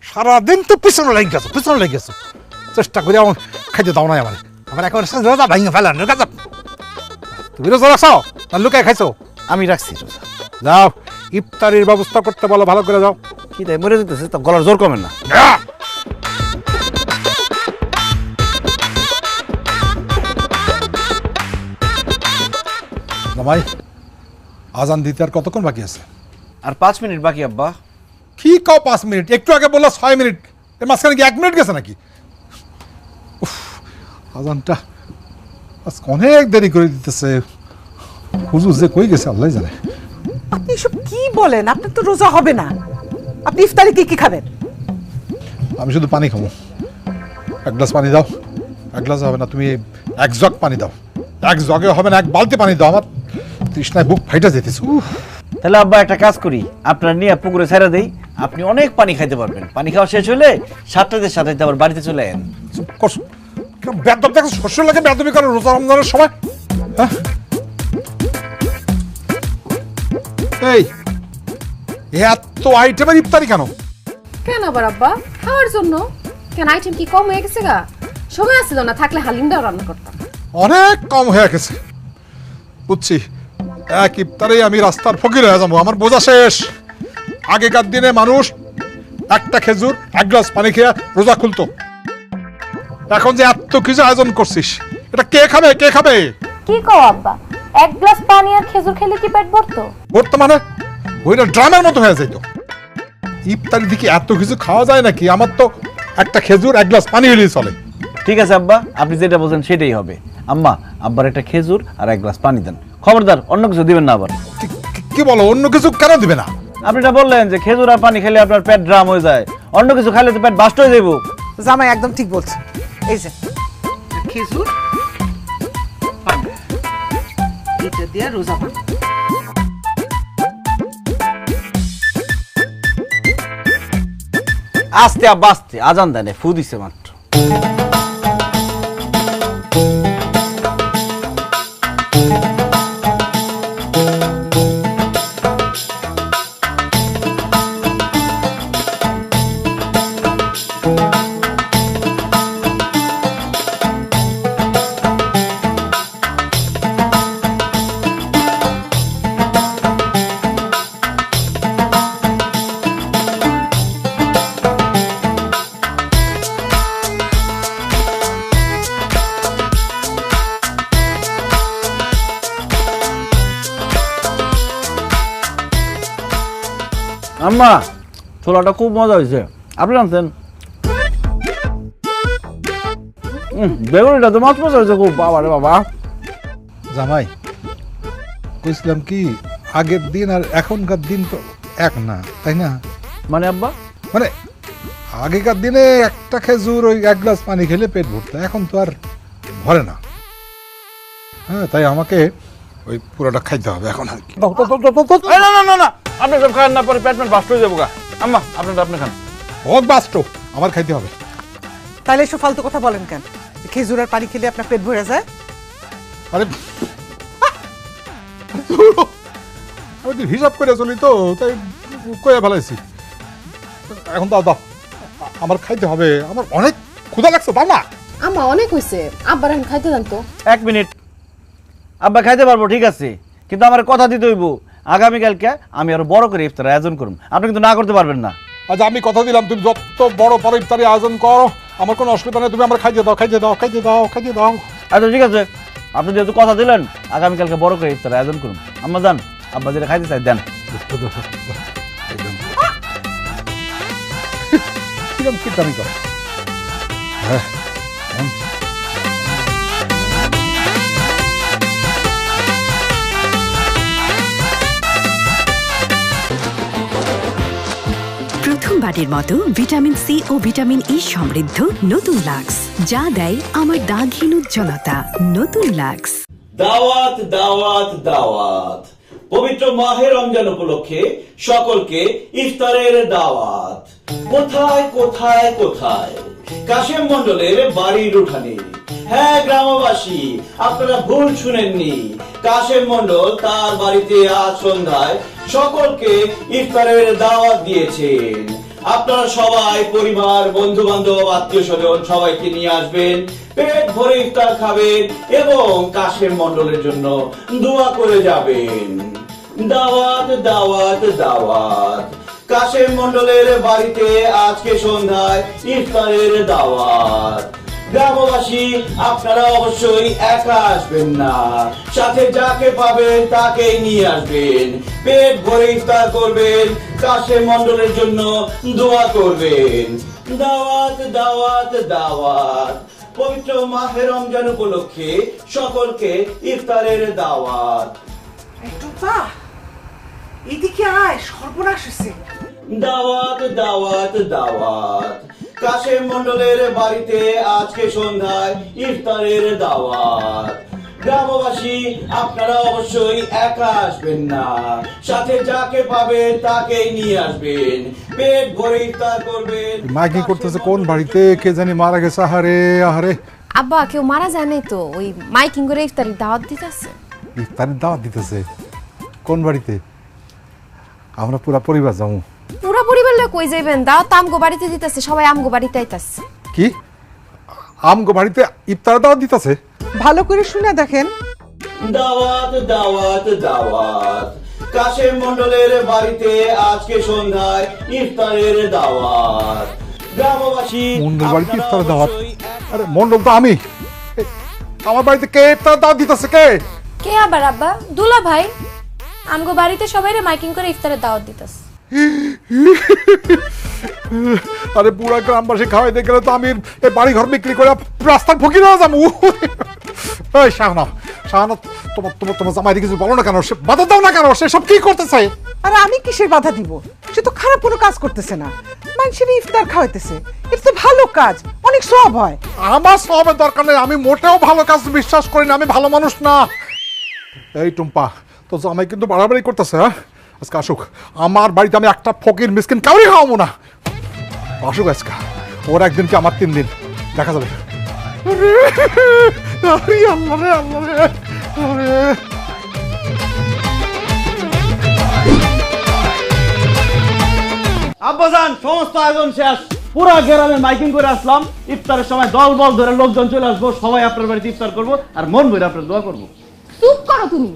সারাদিন তো পিছনে লেগে গেছো, পিছনে লেগে গেছো, চেষ্টা করে আমার খাইতে দাও নাই আমার। আমার এখন রোজা ভাঙে ফেলান। তুমি রোজা রাখছো না লুকায় খাইছো? আমি রাখছি রোজা। যাও ইফতারির ব্যবস্থা করতে বলো, ভালো করে যাও। কি তাই মরে যেতেছে তো, গলার জোর কমে না। জামাই, আজান দিতে আর কতক্ষণ বাকি আছে? আর 5 মিনিট বাকি আব্বা। কি কাও 5 মিনিট? একটু আগে বললো 6 মিনিট, এর মাঝখানে কি 1 মিনিট গেছে নাকি? উফ, আজানটা আজকে অনেক দেরি করে দিতেছে। হুজুর যে কই গেছে আল্লাহ জানে। আপনি এসব কি বলেন? আপনার তো রোজা হবে না। আপনি ইফতারে কি খাবেন? আমি শুধু পানি খাবো। 1 গ্লাস পানি দাও। 1 গ্লাস হবে না, তুমি 1 জগ পানি দাও। 1 জগে হবে না, 1 বালতি পানি দাও। আমার তৃষ্ণায় বুক ফাইটা যেতেছে। তাহলে আব্বা একটা কাজ করি, আপনার নিয়ে পুকুরে ছেড়ে দেই, আপনি অনেক পানি খাইতে পারবেন। পানি খাওয়া শেষ হলে 7টার সাথে আবার বাড়িতে চলে আয়েন। বেদব দেখো, শস্য লাগে বেদবি করে রোজা রমজানের সময়। হ্যাঁ এই এত আইটেমের ইফতারি কেন? কেন আবার আব্বা? খাওয়ার জন্য। কেন আইটেম কি কম হয়ে গেছে গা? সময় আছিল না, থাকলে হালিমটাও রান্না করতাম। অনেক কম হয়ে গেছে বুঝছি। এক ইফতারে আমি রাস্তার ফকির হয়ে যাবো, আমার বোঝা শেষ। আগেকার দিনে মানুষ একটা খেজুর 1 গ্লাস পানি খেয়ে রোজা খুলতো। এখন যে এত কিছু আয়োজন করছিস, এটা কে খাবে? কে খাবে? কি কও আব্বা, 1 গ্লাস পানি আর খেজুর খেলে কি পেট ভরতো? বর্তমানে ওইটা ড্রামের মতো হয়ে যাইতো। ইফতারি দিকে এত কিছু খাওয়া যায় নাকি? আমার তো একটা খেজুর 1 গ্লাস পানি হলেই চলে। ঠিক আছে আব্বা, আপনি যেটা বলছেন সেটাই হবে। আম্মা, আব্বার একটা খেজুর আর 1 গ্লাস পানি দেন। খবরদার অন্য কিছু দিবেন না আবার। কি বলো? অন্য কিছু কেন দিবে না? আপনি এটা বললেন যে খেজুর আর পানি খেলে আপনার পেট ড্রাম হয়ে যায়, অন্য কিছু খাইলে তো পেট বাস্ট হয়ে যাবো। জামাই একদম ঠিক বলছে। এই যে খেজুর, পানি, এটা দিয়ে রোজা পানি। আস্তে আব্বা আস্তে, আজান দেন, ফু দিছে মাত্র। আম্মা, ছোলাটা খুব মজা হয়েছে, আপনি জানতেন? বেগুনিটা তো মাছ মজা হয়েছে খুব। বাবা রে বাবা। জামাই, কইছিলাম কি, আগের দিন আর এখনকার দিন তো এক না, তাই না? মানে আব্বা, মানে আগেকার দিনে একটা খেজুর ওই 1 গ্লাস পানি খেলে পেট ভরতো, এখন তো আর ভরে না। হ্যাঁ, তাই আমাকে ওই পুরোটা খাইতে হবে এখন আর কি। এই না না না না, আপনি সব খান না, পরে পেট বাস্ট হয়ে যাবো গা। আম্মা, আপনারটা আপনি খান। বহুত বাস্ট, আমার খাইতে হবে। তাহলে এসব ফালতু কথা বলেন কেন? খেজুর আর পানি খেলে আপনার পেট ভরে যায়? আরে আমি তো হিসাব করে চলি তো, তাই কয়ে ফেলাইছি। এখন দাও দাও, আমার খাইতে হবে, আমার অনেক ক্ষুধা লাগছে। দাও না। আম্মা অনেক হইছে, আব্বার এখন খাইতে দেন তো। 1 মিনিট। আব্বা খাইতে পারবো ঠিক আছে, কিন্তু আমার কথা দিতে হইব, আগামীকালকে আমি আরো বড় করে ইফতার আয়োজন করব। আপনি কিন্তু না করতে পারবেন না। আজ আমি কথা দিলাম তুমি যত বড় বড় ইফতারি আয়োজন করো, আমার কোনো অসুবিধা নেই, তুমি আমার খাইয়ে দাও, খাইয়ে দাও, খাইয়ে দাও, খাইয়ে দাও। আচ্ছা ঠিক আছে, আপনি যেহেতু কথা দিলেন আগামীকালকে বড় করে ইফতার আয়োজন করুন। আম্মা যান, আব্বা যেটা খাইতে চাই দেন। কিরকম কিপটামি করো? হ্যাঁ প্রথমবারের মতো ভিটামিন সি ও ভিটামিন ই সমৃদ্ধ নতুন লাক্স, যা দেয় আমার দাগহীন উজ্জ্বলতা। নতুন লাক্স। দাওয়াত দাওয়াত দাওয়াত, পবিত্র মাহে রমজান উপলক্ষে সকলকে ইফতারের দাওয়াত। কোথায় কোথায় কোথায়? কাশেম মন্ডলের বাড়ির উঠানে। হ্যাঁ গ্রামবাসী, আপনারা ভুল শুনেননি, কাশেম মন্ডল তার বাড়িতে আজ সন্ধ্যায় সকলকে ইফতারের দাওয়াত দিয়েছেন। আপনারা সবাই পরিবার, বন্ধু বান্ধব, আত্মীয় স্বজন সবাইকে নিয়ে আসবেন, পেট ভরে ইফতার খাবেন এবং কাশেম মন্ডলের জন্য দোয়া করে যাবেন। দাওয়াত দাওয়াত দাওয়াত, কাশেম মন্ডলের বাড়িতে আজকে সন্ধ্যায় ইফতারের দাওয়াত। গ্রামবাসী, আপনারা অবশ্যই একা আসবেন না, সাথে যাকে পাবেন তাকেই নিয়ে আসবেন, পেট ভরে ইফতার করবেন, কাশেম মন্ডলের জন্য দোয়া করবেন। দাওয়াত দাওয়াত দাওয়াত, পবিত্র মাহে রমজান উপলক্ষে সকলকে ইফতারের দাওয়াত। এদিকে আয়, সর্বনাশ হয়েছে। দাওয়াত দাওয়াত দাওয়াত, কাশেম মন্ডলের বাড়িতে আজকে সন্ধ্যায় ইফতারের দাওয়াত। গ্রামবাসী, আপনারা অবশ্যই একা আসবেন না, সাথে যাকে পাবেন তাকেই নিয়ে আসবেন, পেট ভরে ইফতার করবেন। মাইকিং করতেছে কোন বাড়িতে, কে জানি মারা গেছে। আহারে আহারে, আব্বা কেউ মারা যায় নাই তো, ওই মাইকিং করে ইফতারি দাওয়াত দিতেছে। ইফতারের দাওয়াত দিতেছে কোন বাড়িতে? আমরা পুরা পরিবার যাবো। পুরা পরিবার লোক কই যাইবেন? দাওয়াত আমগো বাড়িতে দিতেছে, সবাই আমগো বাড়িতে আইতাছে। কি আমগো বাড়িতে ইফতারের দাওয়াত দিতেছে? ভালো করে শুনে দেখেন। দাওয়াত দাওয়াত দাওয়াত, কাশেম মন্ডলের বাড়িতে আজকে সন্ধ্যায় ইফতারের দাওয়াত। গ্রামবাসী, মন্ডল বাড়িতে আপনারা ইফতারের দাওয়াত? অবশ্যই আরে মন্ডল তো আমি। আমার বাড়িতে কে ইফতারের দাওয়াত দিতেছে? কে? কে আবার আব্বা? দুলা ভাই আমগো বাড়িতে সবাইরে মাইকিং করে ইফতারের দাওয়াত দিতাছে। আরে পুরা গ্রামবাসী খাওয়াইতে গেলে তো আমি এই বাড়ি ঘর বিক্রি করে রাস্তার ফকির হয়ে যাবো। এই শাহানা, শাহানা, তোমার তোমার তোমার জামাই কিছু বলো না কেন? সে বাধা দাও না কেন? সে সব কি করতেছে? আর আমি কিসের বাধা দিব? সে তো খারাপ কোনো কাজ করতেছে না, মানুষের ইফতার খাওয়াইতেছে। এটা তো ভালো কাজ, অনেক সওয়াব হয়। আমার সবের দরকার নেই, আমি মোটেও ভালো কাজ বিশ্বাস করি না, আমি ভালো মানুষ না। এই টুম্পা, তো জামাই কিন্তু বাড়াবাড়ি করতেছে। হ্যাঁ, আজকে আসুক আমার বাড়িতে, আমি একটা ফকির মিসকিন কাউরি খাওয়াবো না। আসুক আজকে, ওর একদিন কি আমার 3 দিন, দেখা যাবে। আরে আল্লাহ রে, আল্লাহ রে, আরে। আব্বাজান, সমস্ত আয়োজন শেষ, পুরা গ্রামে মাইকিং করে আসলাম। ইফতারের সময় দল বল ধরে লোকজন চলে আসবো, সবাই আপনার বাড়িতে ইফতার করবো আর মন ভরে আপনার দোয়া করবো। চুপ করো তুমি।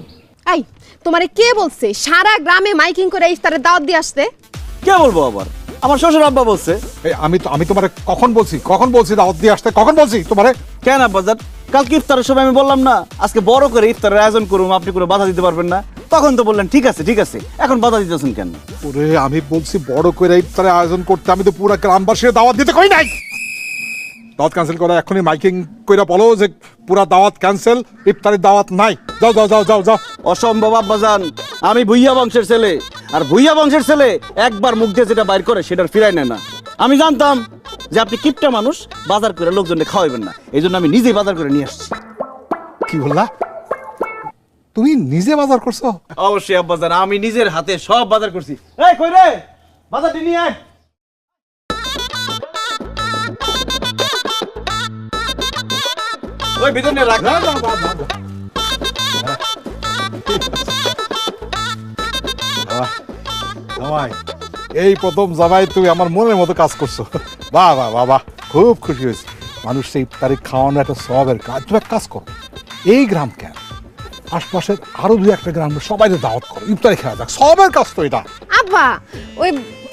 এই, তোমারে কে বলছে সারা গ্রামে মাইকিং করে ইফতারের দাওয়াত দিয়ে আসতে? কে বলবো আবার? আমার শ্বশুর আব্বা বলছে। এই আমি তোমারে কখন বলছি দাওয়াত দিয়ে আসতে? কখন বলছি তোমারে? কেন আব্বাজান, কালকে ইফতারের সময় আমি বললাম না আজকে বড় করে ইফতারের আয়োজন করুম, আপনি কোনো বাধা দিতে পারবেন না? তখন তো বললেন ঠিক আছে ঠিক আছে, এখন বাধা দিতেছেন কেন? ওরে আমি বলছি বড় করে ইফতারের আয়োজন করতে, আমি তো পুরো গ্রামবাসীর দাওয়াত দিতে কই নাই। দাওয়াত ক্যান্সেল করে এখনই মাইকিং কইরা বলো যে পুরা দাওয়াত ক্যান্সেল, ইফতারের দাওয়াত নাই। যাও যাও যাও যাও যাও। অসম্ভব আব্বাজান, আমি ভুইয়া বংশের ছেলে, আর ভুইয়া বংশের ছেলে একবার মুখ দিয়ে যেটা বাইর করে সেটার ফিরাই নেয় না। আমি জানতাম যে আপনি কিপটা মানুষ, বাজার করে লোকজনকে খাওয়াইবেন না, এই জন্য আমি নিজেই বাজার করে নিয়ে আসছি। কি বললা? তুমি নিজে বাজার করছো? অবশ্যই আব্বাজান, আমি নিজের হাতে সব বাজার করছি। এই কই রে, বাজারটি নিয়ে আয়। ওই ভিতর নিয়ে রাখ। জামাই, এই প্রথম জামাই তুমি আমার মনের মতো কাজ করছো। বাহ বাহ বাহ বাহ, খুব খুশি হয়েছি। মানুষ সেই ইফতারি খাওয়ানো একটা সওয়াবের কাজ। তুমি এক কাজ করো, এই গ্রাম কেন, আশপাশের আরো 2-1টা গ্রাম সবাই দাওয়াত করো, ইফতারি খাওয়া যাক, সওয়াবের কাজ তো এটা। আব্বা, ওই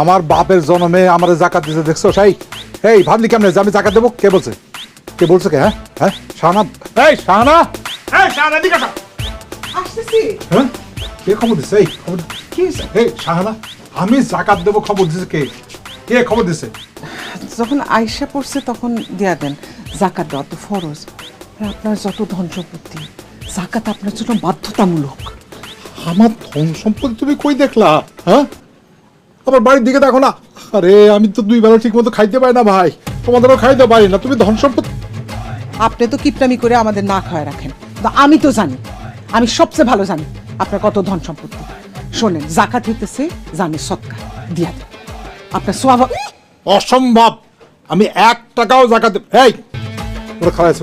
আমার বাপের জন্মে আমার জাকাত দিতে দেখছো সেই এই ভাবলি কেমনে যে আমি জাকাত দেবো? কে বলছে কে হ্যাঁ হ্যাঁ শাহানা এই শাহানা দিকে আসো। আসতেছি। হ্যাঁ কে খবর দিছে? এই খবর কি এই শাহানা আমি জাকাত দেবো খবর দিছে কে? কে খবর দিছে? যখন আয়সা পড়ছে তখন দেয়া দেন। জাকাত দেওয়া তো ফরজ। আপনার যত ধন সম্পত্তি জাকাত আপনার জন্য বাধ্যতামূলক। আমার ধন সম্পত্তি তুমি কই দেখলা? হ্যাঁ আমার বাড়ির দিকে দেখো না। আরে আমি তো 2 বেলা ঠিক মতো খাইতে পারি না ভাই, তোমাদেরও খাইতে পারি না। তুমি ধন সম্পত্তি আপনি তো কিপটামি করে আমাদের না খাওয়ায় রাখেন, কিন্তু আমি তো জানি, আমি সবচেয়ে ভালো জানি আপনার কত ধন সম্পত্তি। শোনেন, জাকাত হইতেছে জানি সৎকার, দিয়া দেন। আপনার স্বভাব অসম্ভব, আমি 1 টাকাও জাকাত এই ওরা খাওয়া আছে।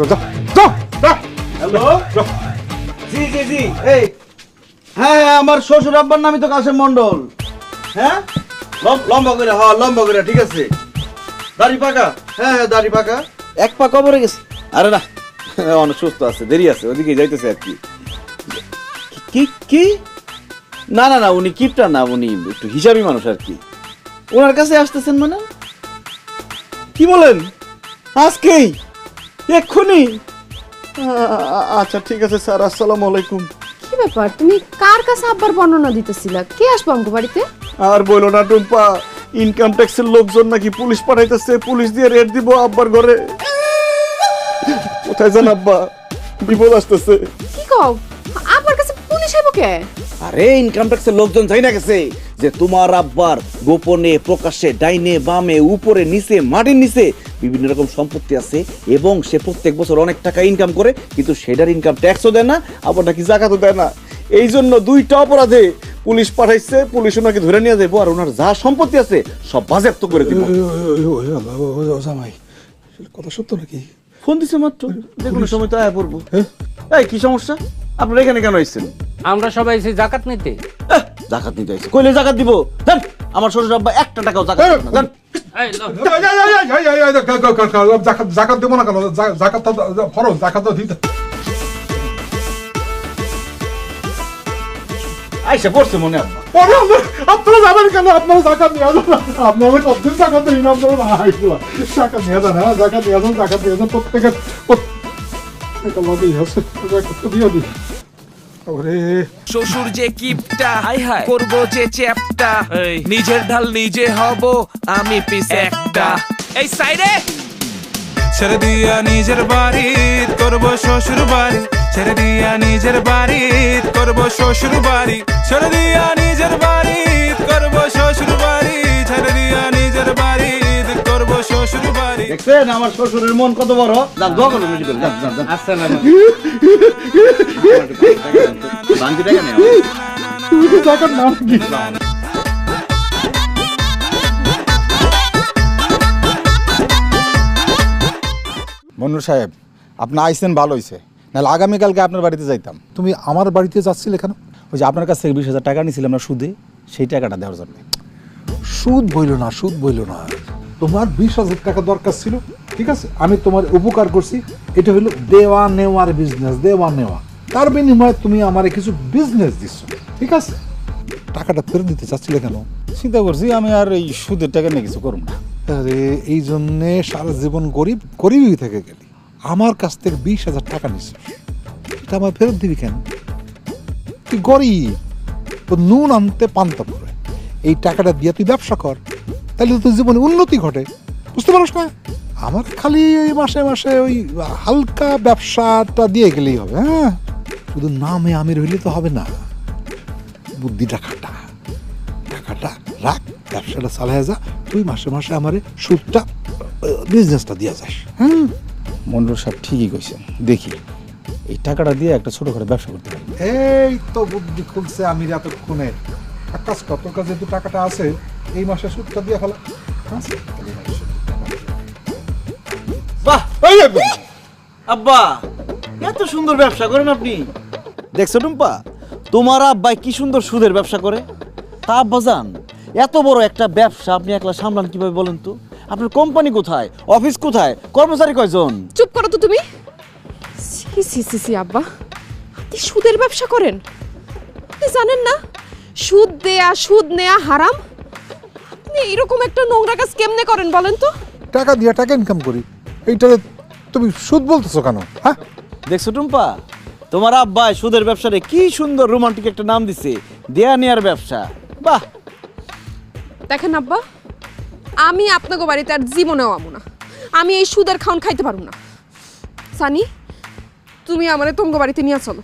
হ্যালো জি জি জি এই হ্যাঁ আমার শ্বশুর আব্বার নামই তো কাশেম মন্ডল। হ্যাঁ লম্বা করে, হ্যাঁ লম্বা করে, ঠিক আছে। দাড়ি পাকা? হ্যাঁ দাড়ি পাকা। 1 পা কবরে গেছে? আরে না, অনেক সুস্থ আছে, দেরি আছে, ওদিকে যাইতেছে আর কি। কি কি না না না, উনি কিপটা না, উনি একটু হিসাবি মানুষ আর কি। ওনার কাছে আসতেছেন মানে? কি বলেন? আজকেই? এক্ষুনি? আচ্ছা ঠিক আছে স্যার, আসসালামু আলাইকুম। কি ব্যাপার, তুমি কার কাছে আব্বার বর্ণনা দিতেছিলা? কে আসবো আমগো বাড়িতে? আর বলো না টুম্পা, ইনকাম ট্যাক্সের লোকজন নাকি পুলিশ পাঠাইতেছে, পুলিশ দিয়ে রেড দিব আব্বার ঘরে। কোথায় যান আব্বা, বিপদ আসতেছে। কি কও, আব্বার কাছে পুলিশ আইবো কে? আরে ইনকাম ট্যাক্সের লোকজন যাই না গেছে যে তোমার আব্বার গোপনে প্রকাশ্যে ডাইনে বামে উপরে নিচে মাটির নিচে বিভিন্ন রকম সম্পত্তি আছে এবং সে প্রত্যেক বছর অনেক টাকা ইনকাম করে, কিন্তু সেটার ইনকাম ট্যাক্সও দেয় না, আবার নাকি জাকাতও দেয় না। এই জন্য 2টা অপরাধে পুলিশ পাঠাইছে, পুলিশ ওনাকে ধরে নিয়ে যাবো আর ওনার যা সম্পত্তি আছে সব বাজেয়াপ্ত করে দিব। জামাই কথা সত্য নাকি? ফোন দিছে মাত্র, যে কোনো সময় তো আয়া পড়বো। এই কি সমস্যা, আপনারা এখানে কেন আইছেন? আমরা সবাই এসে জাকাত নিতে। জাকাত নিতে আইছে, কইলে জাকাত দিব? দেন, আমার শ্বশুর আব্বা 1 টাকাও জাকাত দেন না, দেন। জাকাত দেবো না কেন? জাকাত ফরজ, জাকাত দিতে। আইসা পড়ছে মনে আব্বা। আপনারা যাবেন কেন? আপনারা জাকাত নিয়ে যান, আপনারা কতদিন জাকাত দিন? আপনারা জাকাত নিয়ে যান, হ্যাঁ জাকাত নিয়ে যান, জাকাত নিয়ে যান, প্রত্যেকের দিয়ে দিই। শ্বশুর যে কিপটা, হাই হাই করবো যে চ্যাপটা, নিজের ঢাল নিজে হব আমি পিস একটা। এই সাইডে ছেড়ে দিয়া নিজের বাড়ি করবো শ্বশুর বাড়ি, ছেড়ে দিয়া নিজের বাড়ি করবো শ্বশুর বাড়ি, ছেড়ে দিয়া নিজের বাড়ি করবো শ্বশুর বাড়ি, ছেড়ে দিয়া নিজের বাড়ি করবো শ্বশুর বাড়ি। দেখছেন আমার শ্বশুরের মন কত বড়? যান দোয়া করুন, যান যান যান। আসসালামু বান্তি টাকা নেই জাকাত না কি? মন্ডল সাহেব, আপনি আইসেন ভালো হয়েছে, নাহলে আগামীকালকে আপনার বাড়িতে যাইতাম। তুমি আমার বাড়িতে যাচ্ছিলে কেন? ওই যে আপনার কাছ থেকে 20,000 টাকা নিয়েছিলাম না সুদে, সেই টাকাটা দেওয়ার জন্য। সুদ বইল না, সুদ বইল না। তোমার 20,000 টাকা দরকার ছিল, ঠিক আছে, আমি তোমার উপকার করছি। এটা হলো দেওয়া নেওয়ার বিজনেস, দেওয়া নেওয়া। তার বিনিময়ে তুমি আমার কিছু বিজনেস দিচ্ছ, ঠিক আছে। টাকাটা ফেরত দিতে চাচ্ছিলে কেন? চিন্তা করছি আমি আর এই সুদের টাকা নিয়ে কিছু করব না। আরে এই জন্যে সারা জীবন গরিবই থেকে গেলি। আমার কাছ থেকে 20,000 টাকা নিচ্ছিস, এটা আমার ফেরত দিবি কেন? তুই গরিব, তো নুন আনতে পান্তা পড়ে। এই টাকাটা দিয়ে তুই ব্যবসা কর, তাহলে তোর জীবনে উন্নতি ঘটে, বুঝতে পারছ না? আমার খালি এই মাসে মাসে ওই হালকা ব্যবসাটা দিয়ে গেলেই হবে। হ্যাঁ, শুধু নামে আমির হইলে তো হবে না, বুদ্ধিটা খাটা, টাকাটা রাখ, ব্যবসাটা চালায় যা, তুই মাসে মাসে আমার সুদটা বিজনেসটা দিয়ে যাস। হ্যাঁ মন্ডল সাহেব ঠিকই কইছেন, দেখি এই টাকাটা দিয়ে একটা ছোটখাটো ব্যবসা করতে পারি। এই তো বুদ্ধি খুলছে আমির এতক্ষণে। এক কাজ কর, তোর কাছে যে টাকাটা আছে এই মাসে সুদটা দিয়ে ফেলা। বাহ আব্বা, এত সুন্দর ব্যবসা করেন আপনি। দেখছো টুম্পা, তোমার আব্বা কি সুন্দর সুদের ব্যবসা করে। তা আব্বা জান, এত বড় একটা ব্যবসা আপনি একলা সামলান কিভাবে বলেন তো? আপনার কোম্পানি কোথায়, অফিস কোথায়, কর্মচারী কয়জন? চুপ করো তো তুমি। সি সি সি সি আব্বা, আপনি সুদের ব্যবসা করেন? আপনি জানেন না সুদ দেয়া সুদ নেয়া হারাম? আপনি আপনি এরকম একটা নোংরা কাজ কেমনে করেন বলেন তো? টাকা দিয়ে টাকা ইনকাম করি, এইটারে তুমি সুদ বলতেছো কেন? হ্যাঁ, দেখছো টুম্পা, তোমার আব্বা সুদের ব্যবসারে কি সুন্দর রোমান্টিক একটা নাম দিছে, দেয়া নেয়ার ব্যবসা। বাহ! দেখেন আব্বা, আমি আপনাকে বাড়িতে আর জীবনেও আমু না। আমি এই সুদের খাওন খাইতে পারবো না। সানি, তুমি আমারে তোমাকে বাড়িতে নিয়ে চলো।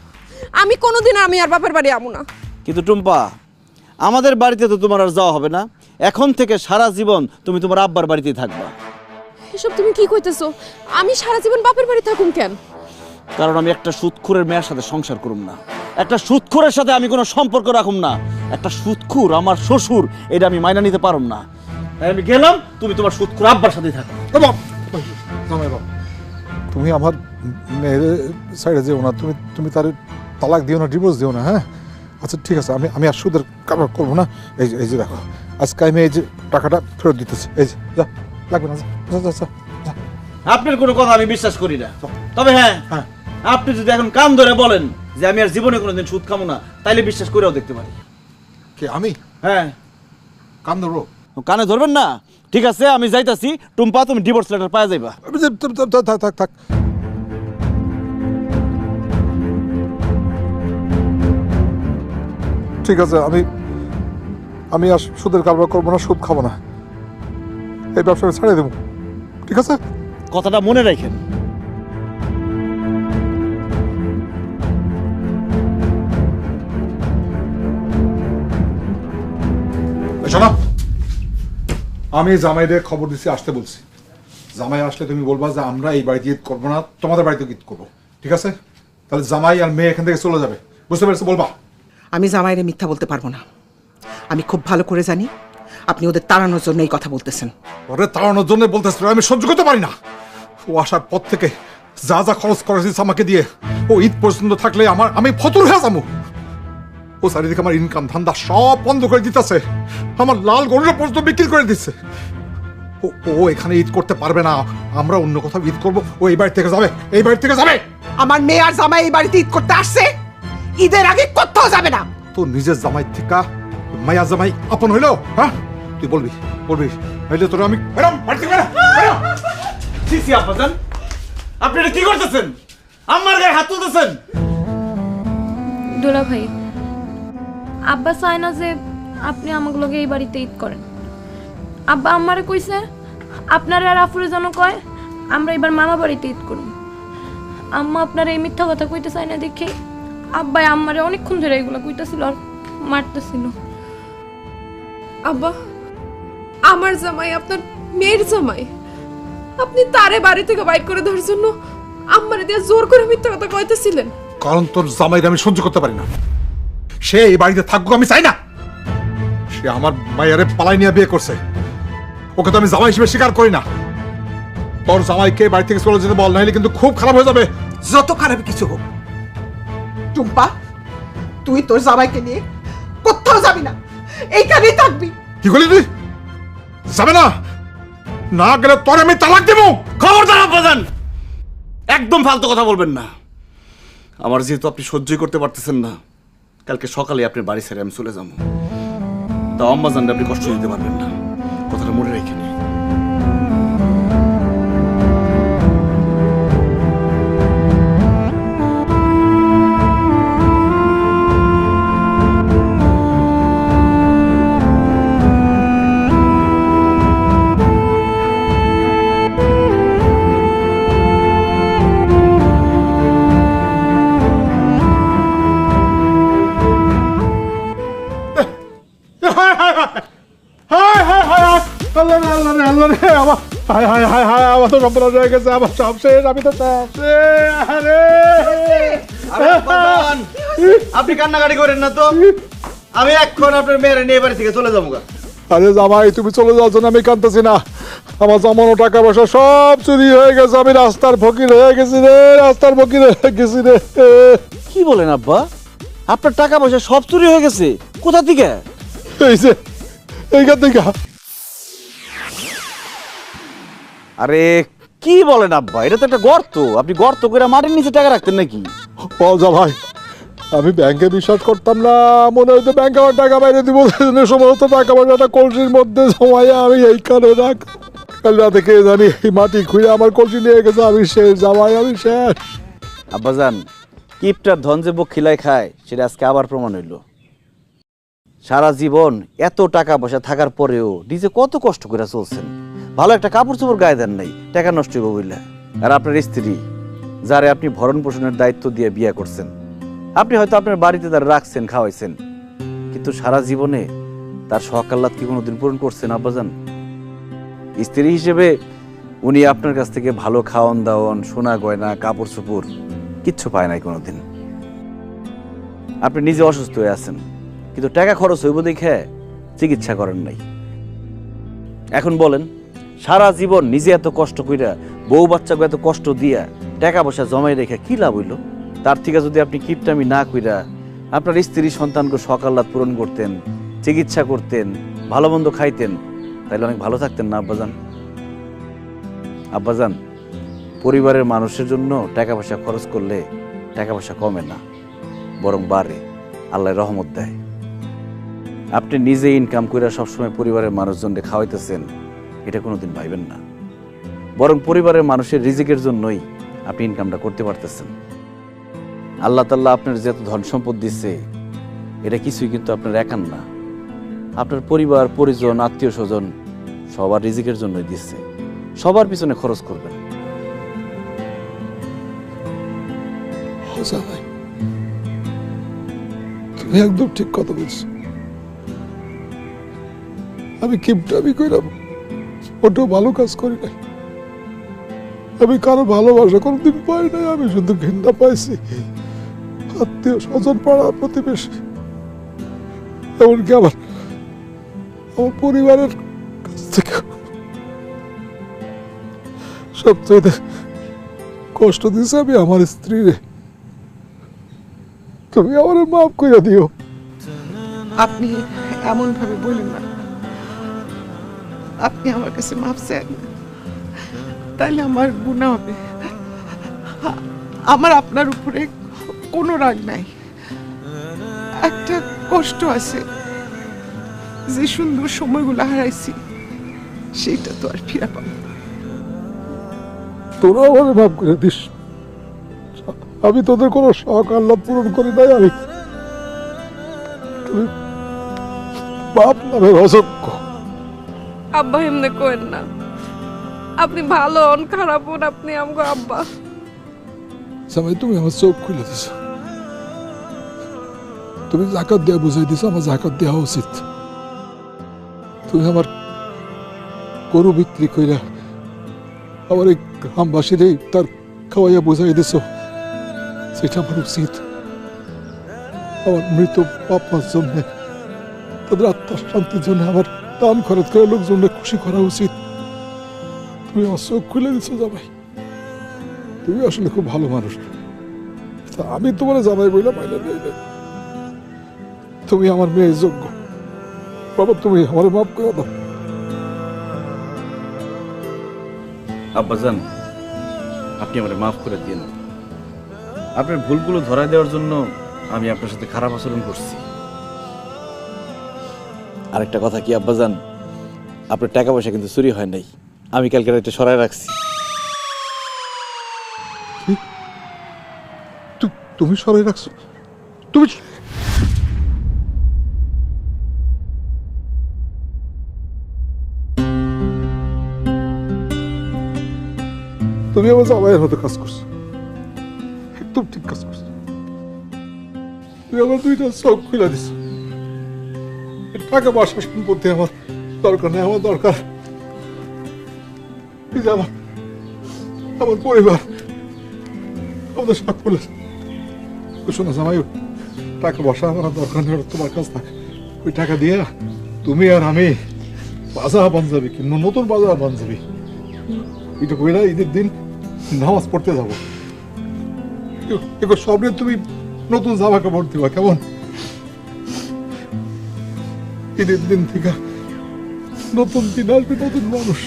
আমি কোনোদিন আমি আর বাপের বাড়ি আমু না। কিন্তু টুম্পা, আমাদের বাড়িতে তো তোমার আর যাওয়া হবে না। এখন থেকে সারা জীবন তুমি তোমার আব্বার বাড়িতেই থাকবা। এসব তুমি কি কইতেছো? আমি সারা জীবন বাপের বাড়ি থাকুম কেন? কারণ আমি একটা সুদখোরের মেয়ের সাথে সংসার করুম না, একটা সুদখোরের সাথে আমি কোনো সম্পর্ক রাখুম না। একটা সুদখোর আমার শ্বশুর, এটা আমি মাইনা নিতে পারুম না। তাই আমি গেলাম, তুমি তোমার সুদখোর আব্বার সাথেই থাকো। তুমি আমার মেয়ের সাইডে যেও না, তুমি তার তালাক দিও না, ডিভোর্স দিও না। হ্যাঁ, আচ্ছা ঠিক আছে, আমি আর সুদের কারবার করবো না। এই যে দেখো, আজকে আমি এই যে টাকাটা ফেরত দিতেছি। এই যে যা, লাগবে না, যা। আপনার কোনো কথা আমি বিশ্বাস করি না। তবে হ্যাঁ, আপনি যদি এখন কান ধরে বলেন যে আমি আর জীবনে কোনোদিন সুদ খাবো না, তাইলে বিশ্বাস করেও দেখতে পারি। কে আমি? হ্যাঁ, কান ধরবো? কানে ধরবেন না? ঠিক আছে, আমি যাইতাছি। টুম্পা, তুমি ডিভোর্স লেটার পাওয়া যাইবা। থাক। ঠিক আছে, আমি আর সুদের কারবার করবো না, সুদ খাবো না, এই ব্যবসা ছেড়ে দেবো। ঠিক আছে, কথাটা মনে রাখেন। শোনো, আমি জামাইদের খবর দিচ্ছি, আসতে বলছি। জামাই আসলে তুমি বলবা যে আমরা এই বাড়িতে ঈদ করবো না, তোমাদের বাড়িতে ঈদ করবো। ঠিক আছে? তাহলে জামাই আর মেয়ে এখান থেকে চলে যাবে, বুঝতে পেরেছো? বলবা। আমি জামাইরে মিথ্যা বলতে পারবো না। আমি খুব ভালো করে জানি আপনি ওদের তাড়ানোর জন্য এই কথা বলতেছেন। ওরে তাড়ানোর জন্য বলতেছিল, আমি সহ্য করতে পারি না। ও আসার পর থেকে যা খরচ করেছিস আমাকে দিয়ে, ও ঈদ পর্যন্ত থাকলে আমি ফতুর হয়ে যাবো। ও চারিদিকে আমার ইনকাম ধান্দা সব বন্ধ করে দিতেছে, আমার লাল গরুটা পর্যন্ত বিক্রি করে দিচ্ছে। ও এখানে ঈদ করতে পারবে না, আমরা অন্য কোথাও ঈদ করবো। ও এই বাড়ি থেকে যাবে, এই বাড়ি থেকে যাবে। আমার মেয়ে আর জামাই এই বাড়িতে ঈদ করতে আসছে, ঈদের আগে কোথাও যাবে না। তোর নিজের জামাই থেকে মায়া জামাই আপন হইলো? হ্যাঁ, তুই বলবি হইলে তোর আমি আব্বাজান, আপনি এটা কি করতেছেন? আমার গায়ে হাত তুলতেছেন। দুলা ভাই, আব্বা চায় না যে আপনি আমাকে লগে এই বাড়িতে ঈদ করেন। আব্বা আমারে কইছে আপনার আর আফুরে যেন কয় আমরা এবার মামা বাড়িতে ঈদ করব। আম্মা আপনার এই মিথ্যা কথা কইতে চায় না দেখে আব্বাই আমারে অনেকক্ষণ ধরে এগুলো কইতাছিল আর মারতেছিল। আব্বা, আমার জামাই আপনার মেয়ের জামাই, আপনি তারে বাড়ি থেকে বাইর করে দেওয়ার জন্য আমারে দিয়ে জোর করে মিথ্যা কথা কইতেছিলেন। কারণ তোর জামাইকে আমি সহ্য করতে পারি না। সে এই বাড়িতে থাকুক, আমি চাই না। সে আমার মায়ের পালাই নিয়ে বিয়ে করছে, ওকে তো আমি জামাই হিসেবে স্বীকার করি না। তোর জামাইকে বাড়ি থেকে চলে যেতে বল, নাহলে কিন্তু খুব খারাপ হয়ে যাবে। যত খারাপ কিছু হোক, টুম্পা, তুই তোর জামাইকে নিয়ে কোথাও যাবি না, এইখানেই থাকবি। কি করলি তুই? যাবে না? না গেলে তোর আমি তালাক দেবো। খবরদার আব্বাজান, একদম ফালতু কথা বলবেন না। আমার যেহেতু আপনি সহ্যই করতে পারতেছেন না, কালকে সকালে আপনার বাড়ি ছেড়ে আমি চলে যাবো। তা আম্মাজানকে আপনি কষ্ট দিতে পারবেন না, কথাটা মনে রেখে নিন। আমার তো সম্পূর্ণ হয়ে গেছে, আমার সব শেষ, আমি তো সব শেষ। আপনি কান্নাকাটি করেন না তো, আমি এখন আপনার মেয়ের নিয়ে বাড়ি থেকে চলে যাবো। আরে জামাই, তুমি চলে যাওয়ার জন্য আমি কাঁদতেছি না। আমার জমানো টাকা পয়সা সব চুরি হয়ে গেছে, আমি রাস্তার ফকির হয়ে গেছি রে, রাস্তার ফকির হয়ে গেছি রে। কি বলেন আব্বা? আপনার টাকা পয়সা সব চুরি হয়ে গেছে? কোথা থেকে? এই যে এইখান থেকে। আরে কি বলেন আব্বা, এটা তো একটা গর্ত। আপনি গর্ত করে মাটির নিচে টাকা রাখতেন নাকি? ও জামাই, আমি ব্যাংকে বিশ্বাস করতাম না, মনে হয়তো ব্যাংকে আমার টাকা বাইরে দিব, সমস্ত টাকা পয়সাটা কলসির মধ্যে জমাইয়া আমি এইখানে রাখ। কাল রাতে কে জানি এই মাটি খুঁড়ে আমার কলসি নিয়ে গেছে, আমি শেষ জামাই, আমি শেষ। আব্বাজান, কিপটার ধন যে বখিলায় খায় সেটা আজকে আবার প্রমাণ হইল। সারা জীবন এত টাকা পয়সা থাকার পরেও নিজে কত কষ্ট করে চলছেন, ভালো একটা কাপড় চোপড় গায়ে দেন নাই, টাকা নষ্ট হইব বইলা। আর আপনার স্ত্রী যারে আপনি ভরণ পোষণের দায়িত্ব দিয়ে বিয়ে করছেন, আপনি হয়তো আপনার বাড়িতে তার রাখছেন, খাওয়াইছেন, কিন্তু সারা জীবনে তার শখ আহ্লাদ কি কোনোদিন পূরণ করছেন আব্বাজান? স্ত্রী হিসেবে উনি আপনার কাছ থেকে ভালো খাওয়ান দাওয়ান, সোনা গয়না, কাপড় চোপড় কিচ্ছু পায় নাই কোনোদিন। আপনি নিজে অসুস্থ হয়ে আছেন, কিন্তু টাকা খরচ হইব দেখে চিকিৎসা করেন নাই। এখন বলেন, সারা জীবন নিজে এত কষ্ট কইরা, বউ বাচ্চাকে এত কষ্ট দিয়া টাকা পয়সা জমাই রেখে কি লাভ হইল? তার থেকে যদি আপনি কিপটামি না কইরা আপনার স্ত্রী সন্তানকে শখ আহ্লাদ পূরণ করতেন, চিকিৎসা করতেন, ভালো মন্দ খাইতেন, তাহলে অনেক ভালো থাকতেন না আব্বাজান? আব্বাজান, পরিবারের মানুষের জন্য টাকা পয়সা খরচ করলে টাকা পয়সা কমে না, বরং বাড়ে, আল্লাহ রহমত দেয়। আপনি নিজে ইনকাম করে সবসময় পরিবারের মানুষজনকে খাওয়াইতেছেন, এটা কোনোদিন ভাইবেন না, বরং পরিবারের মানুষের রিজিকের জন্যই আপনি ইনকামটা করতে পারতেছেন। আল্লাহ তাআলা আপনার যত ধন সম্পদ দিচ্ছে, এটা কিছুই কিন্তু আপনার একার না, আপনার পরিবার পরিজন, আত্মীয় স্বজন সবার রিজিকের জন্যই দিচ্ছে। সবার পিছনে খরচ করবেন। তুমি একদম ঠিক কথা বলছো। আমি কিপটামি কইরাম, ওটাও ভালো কাজ করি নাই। আমি কারো ভালোবাসা কোনোদিন পাই নাই, আমি শুধু ঘৃণা পাইছি আত্মীয় স্বজন, পাড়া প্রতিবেশী, এমনকি আমার পরিবারের কাছ থেকে। সবচেয়ে কষ্ট দিয়েছে আমি আমার স্ত্রীরে। তুমি আমার মাফ করে দিও। আপনি এমন ভাবে বলেন না, আপনি আমার কাছে মাফ চান, তাইলে আমার গুনাহ হবে। আমার আপনার উপরে কোনো রাগ নাই, একটা কষ্ট আছে, যে সুন্দর সময়গুলো হারাইছি সেটা তো আর ফিরে পাবো না। তোরা আমার মাফ করে দিস। আমি তোদের কোনো শখ আহ্লাদ পূরণ করি নাই, আমি বাপ নামের অযোগ্য। আব্বা এমনি করেন না, আপনি ভালো হন খারাপ হন, আপনি আমগো আব্বা। জামাই, তুমি আমার চোখ খুলে দিছ, তুমি জাকাত দেওয়া বুঝাই দিছ, আমার জাকাত দেওয়া উচিত। তুমি আমার গরু বিক্রি কইরা আমার এই গ্রামবাসীর তার খাওয়াইয়া বুঝাই দিছ, সেটা আমার উচিত। আমার মৃত বাপ মার জন্য, তাদের আত্মার শান্তির জন্য আমার দান খরচ করে লোকজনকে খুশি করা উচিত। তুমি আমার চোখ খুলে দিছো জামাই, তুমি আসলে খুব ভালো মানুষ। আমি তোমার জামাই বইলা পাইলে নেই, তুমি আমার মেয়ের যোগ্য। বাবা, তুমি আমার মাফ করে দাও। আব্বাজান, আপনি আমাকে মাফ করে দিন। আপনার ভুলগুলো ধরাই দেওয়ার জন্য আমি আপনার সাথে খারাপ আচরণ করছি। আরেকটা কথা কি আব্বাজান, আপনার টাকা পয়সা কিন্তু চুরি হয় নাই, আমি কালকে রাতে সরাই রাখছি। তুমি সরাই রাখছো? তুমি তুমি আমার জামাইয়ের মতো কাজ করছো, একদম ঠিক কাজ করছো। তুমি আমার দুইটা চোখ খুলে দিছো। টাকা পয়সা সম্পত্তি আমার দরকার নেই, আমার দরকার আমার পরিবার, আমাদের সকলের। শোনো জামাই, টাকা পয়সা আমার দরকার নেই, তোমার কাছ থাকে। ওই টাকা দিয়ে তুমি আর আমি বাজার পাঞ্জাবি কিনবো, নতুন বাজার পাঞ্জাবি, এটা কইরা ঈদের দিন নামাজ পড়তে যাবো। সব নিয়ে তুমি নতুন জামা কাপড় দিবা, কেমন? ঈদের দিন থেকে নতুন দিন আসবে, নতুন মানুষ।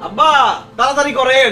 আব্বা, তাড়াতাড়ি করেন,